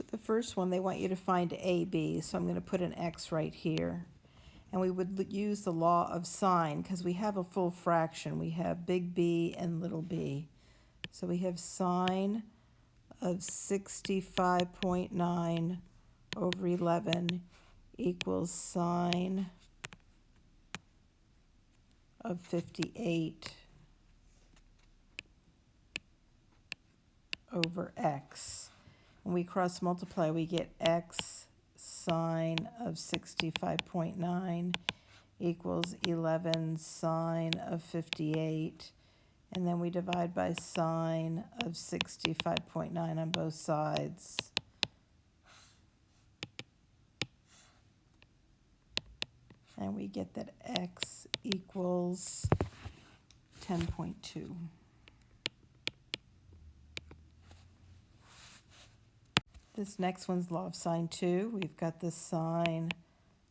So the first one, they want you to find AB, so I'm going to put an X right here. And we would use the law of sine because we have a full fraction. We have big B and little b. So we have sine of 65.9 over 11 equals sine of 58 over x. When we cross multiply, we get x sine of 65.9 equals 11 sine of 58. And then we divide by sine of 65.9 on both sides. And we get that x equals 10.2. This next one's law of sine 2. We've got the sine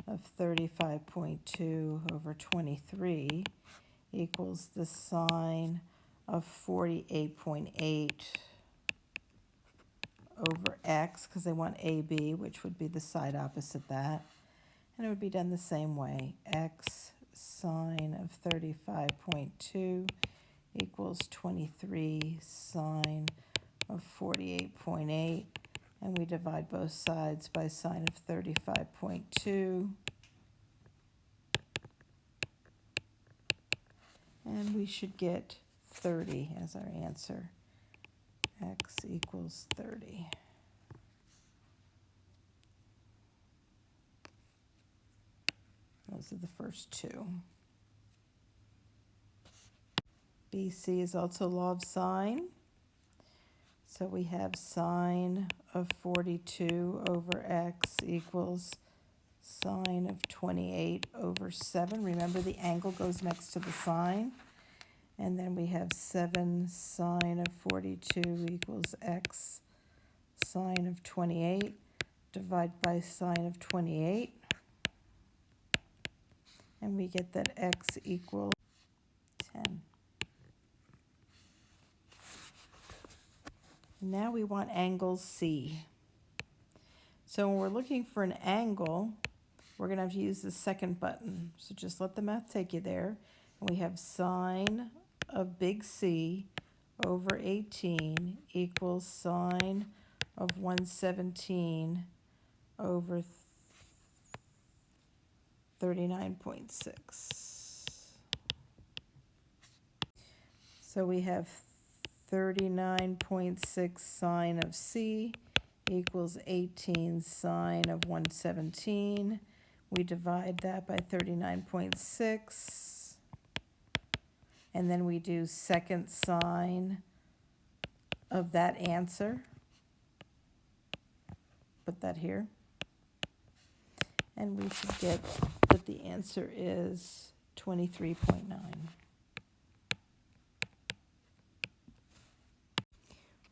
of 35.2 over 23 equals the sine of 48.8 over x, because they want AB, which would be the side opposite that. And it would be done the same way. X sine of 35.2 equals 23 sine of 48.8. And we divide both sides by sine of 35.2. And we should get 30 as our answer. X equals 30. Those are the first two. BC is also law of sine. So we have sine of 42 over x equals sine of 28 over 7. Remember, the angle goes next to the sine. And then we have 7 sine of 42 equals x sine of 28. Divide by sine of 28. And we get that x equals 10. Now we want angle C. So when we're looking for an angle, we're going to have to use the second button. So just let the math take you there. And we have sine of big C over 18 equals sine of 117 over 39.6. So we have 39.6 sine of C equals 18 sine of 117. We divide that by 39.6. And then we do second sine of that answer. Put that here. And we should get that the answer is 23.9.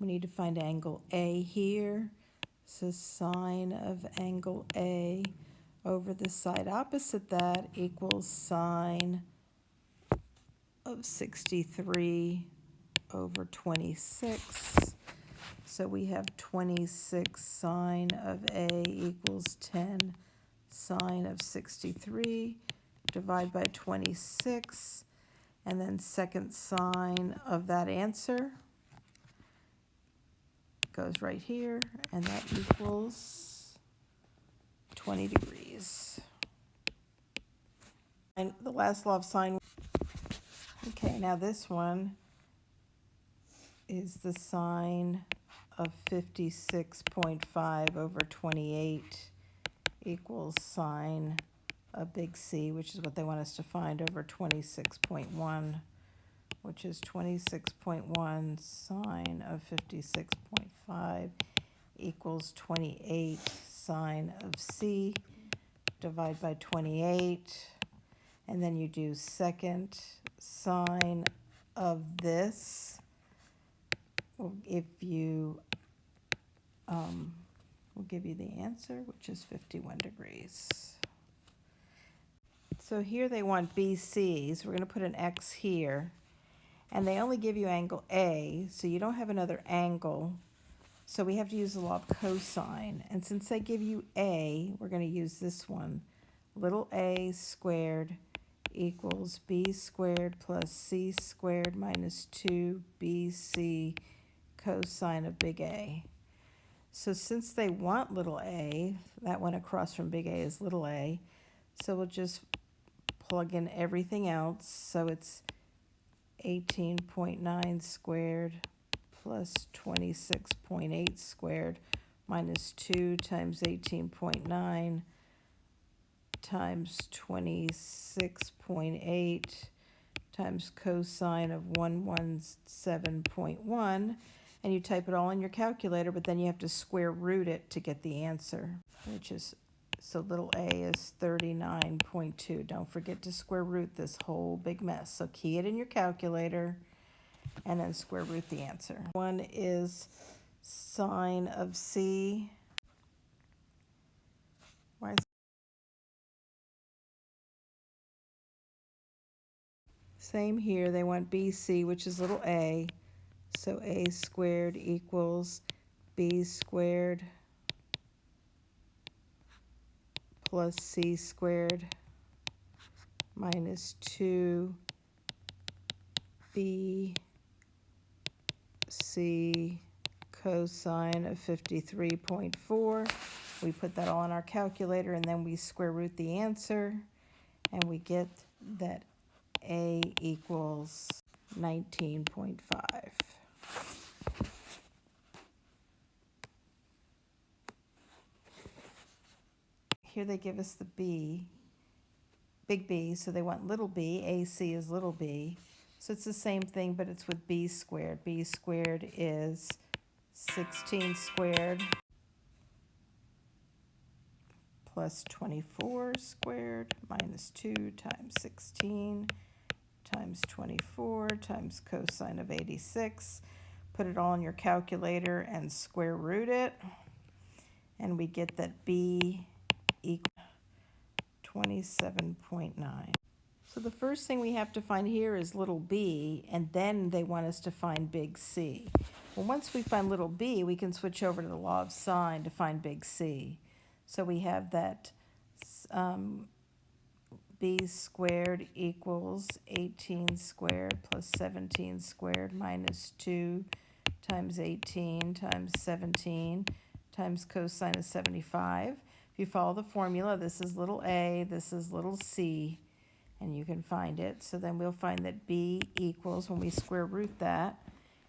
We need to find angle A here. So sine of angle A over the side opposite that equals sine of 63 over 26. So we have 26 sine of A equals 10 sine of 63. Divide by 26. And then second sine of that answer goes right here, and that equals 20 degrees. And the last law of sine. Okay, now this one is the sine of 56.5 over 28 equals sine of big C, which is what they want us to find, over 26.1, which is 26.1 sine of 56.5 equals 28 sine of C. Divide by 28, and then you do second sine of this. Will give you the answer, which is 51 degrees. So here they want BC, so we're going to put an X here. And they only give you angle A, so you don't have another angle. So we have to use the law of cosine. And since they give you a, we're going to use this one. Little a squared equals b squared plus c squared minus 2bc cosine of big A. So since they want little a, that one across from big A is little a, so we'll just plug in everything else. So it's 18.9 squared plus 26.8 squared minus 2 times 18.9 times 26.8 times cosine of 117.1, and you type it all in your calculator, but then you have to square root it to get the answer, which is, so little a is 39.2. Don't forget to square root this whole big mess. So key it in your calculator and then square root the answer. One is sine of c. Why is Same here, they want BC, which is little a, so a squared equals b squared plus c squared minus 2bc cosine of 53.4. We put that all in our calculator and then we square root the answer, and we get that a equals 19.5. Here they give us the b, big B, so they want little b. AC is little b. So it's the same thing, but it's with b squared. B squared is 16 squared plus 24 squared minus 2 times 16 times 24 times cosine of 86. Put it all in your calculator and square root it, and we get that b equals 27.9. So the first thing we have to find here is little b, and then they want us to find big C. Well, once we find little b, we can switch over to the law of sine to find big C. So we have that b squared equals 18 squared plus 17 squared minus 2 times 18 times 17 times cosine of 75. If you follow the formula, this is little a, this is little c, and you can find it. So then we'll find that b equals, when we square root that,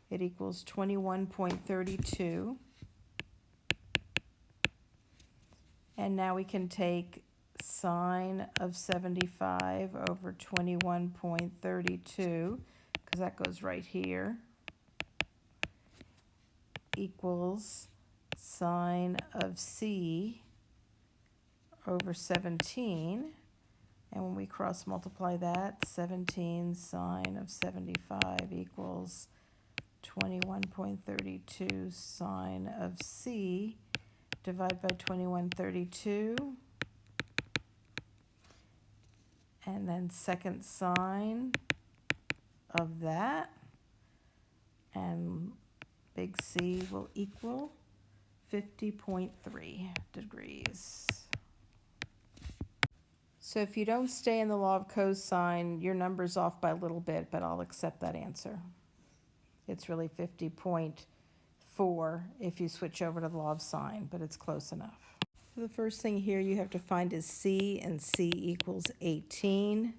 it equals 21.32. And now we can take sine of 75 over 21.32, because that goes right here, equals sine of c over 17. And when we cross multiply that, 17 sine of 75 equals 21.32 sine of c. Divide by 2132. And then second sine of that. And big C will equal 50.3 degrees. So if you don't stay in the law of cosine, your number's off by a little bit, but I'll accept that answer. It's really 50.4 if you switch over to the law of sine, but it's close enough. So the first thing here you have to find is C, and C equals 18.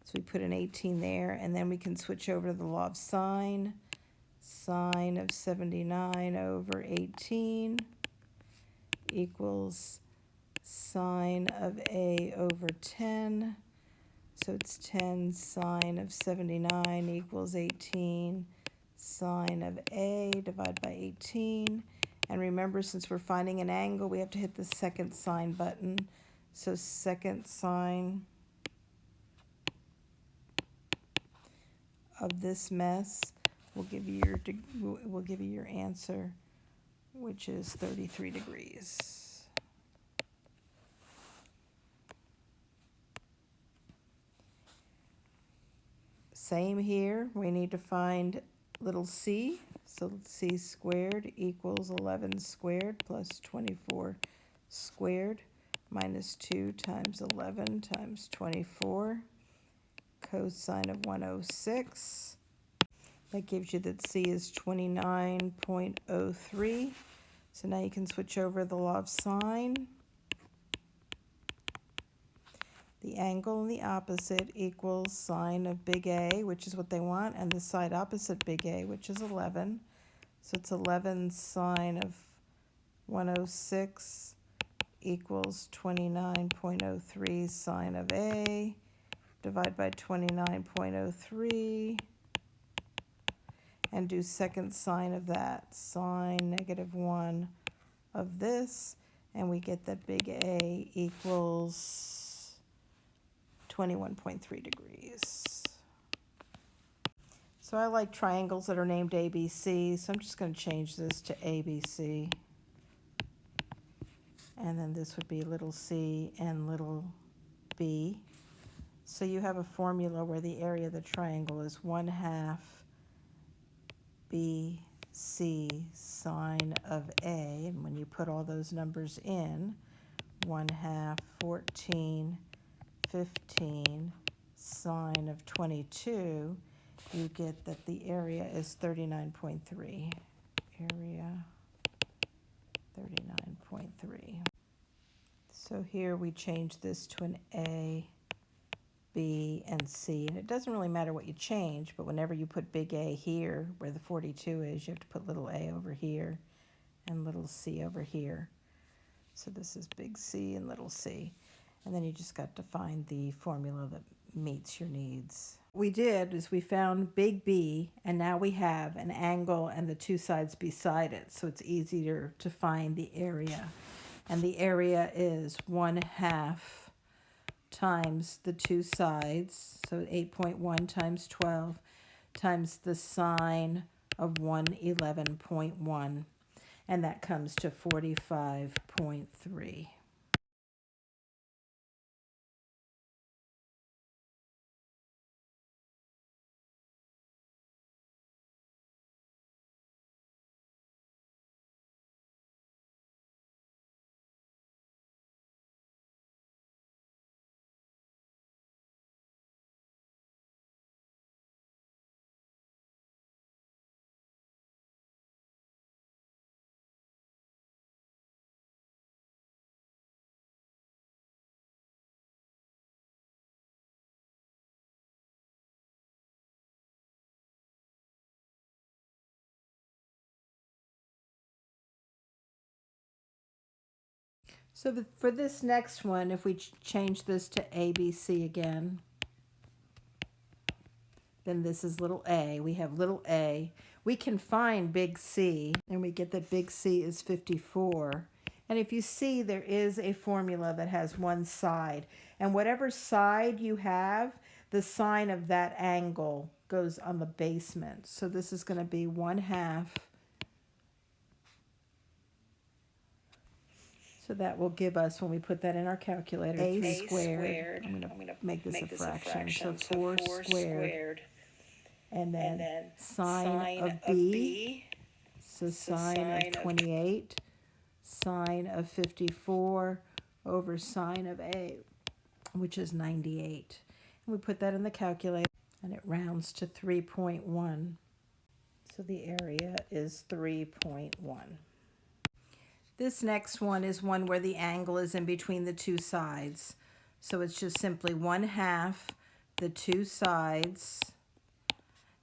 So we put an 18 there, and then we can switch over to the law of sine. Sine of 79 over 18 equals sine of A over 10. So it's 10 sine of 79 equals 18 sine of A divided by 18. And remember, since we're finding an angle, we have to hit the second sine button. So second sine of this mess will give you your answer, which is 33 degrees. Same here, we need to find little c. So c squared equals 11 squared plus 24 squared minus 2 times 11 times 24. Cosine of 106. That gives you that c is 29.03. So now you can switch over the law of sine. The angle and the opposite equals sine of big A, which is what they want, and the side opposite big A, which is 11. So it's 11 sine of 106 equals 29.03 sine of A. Divide by 29.03 and do second sine of that, sine -1 of this, and we get that big A equals 21.3 degrees. So I like triangles that are named ABC, so I'm just going to change this to ABC. And then this would be little c and little b. So you have a formula where the area of the triangle is 1/2 BC sine of A, and when you put all those numbers in, 1/2 14 15 sine of 22, you get that the area is 39.3. Area 39.3. So here we change this to an A, B, and C. And it doesn't really matter what you change, but whenever you put big A here, where the 42 is, you have to put little a over here and little c over here. So this is big C and little c. And then you just got to find the formula that meets your needs. What we did is we found big B, and now we have an angle and the two sides beside it, so it's easier to find the area. And the area is 1/2 times the two sides, so 8.1 times 12, times the sine of 111.1, and that comes to 45.3. So for this next one, if we change this to ABC again, then this is little a. We have little a. We can find big C, and we get that big C is 54. And if you see, there is a formula that has one side. And whatever side you have, the sine of that angle goes on the basement. So this is going to be 1/2. So that will give us, when we put that in our calculator, a squared. I'm going to make this a fraction. So 4 squared. And then sine of B. So sine of 28. Sine of 54 over sine of A, which is 98. And we put that in the calculator, and it rounds to 3.1. So the area is 3.1. This next one is one where the angle is in between the two sides. So it's just simply 1/2 the two sides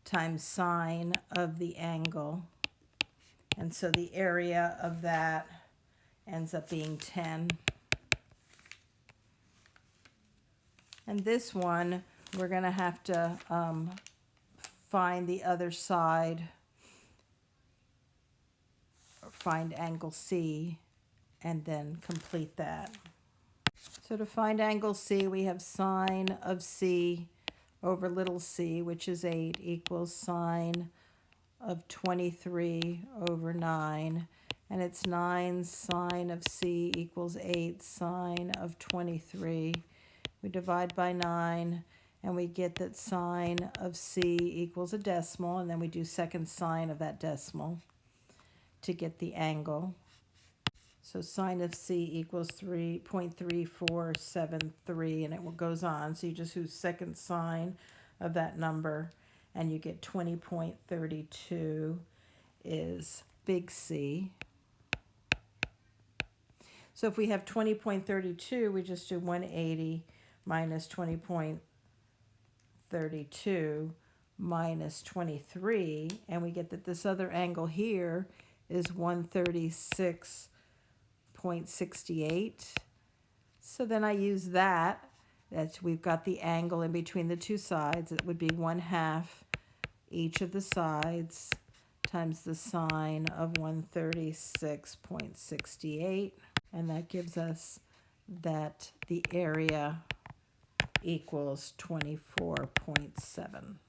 times sine of the angle. And so the area of that ends up being 10. And this one, we're going to have to find the other side, or find angle C, and then complete that. So to find angle C, we have sine of C over little c, which is 8, equals sine of 23 over 9. And it's 9 sine of C equals 8 sine of 23. We divide by 9, and we get that sine of C equals a decimal, and then we do second sine of that decimal to get the angle. So sine of C equals 3.3473, and it goes on. So you just do second sine of that number, and you get 20.32 is big C. So if we have 20.32, we just do 180 minus 20.32 minus 23, and we get that this other angle here is 136.68. So then I use that. We've got the angle in between the two sides. It would be 1/2 each of the sides times the sine of 136.68. And that gives us that the area equals 24.7.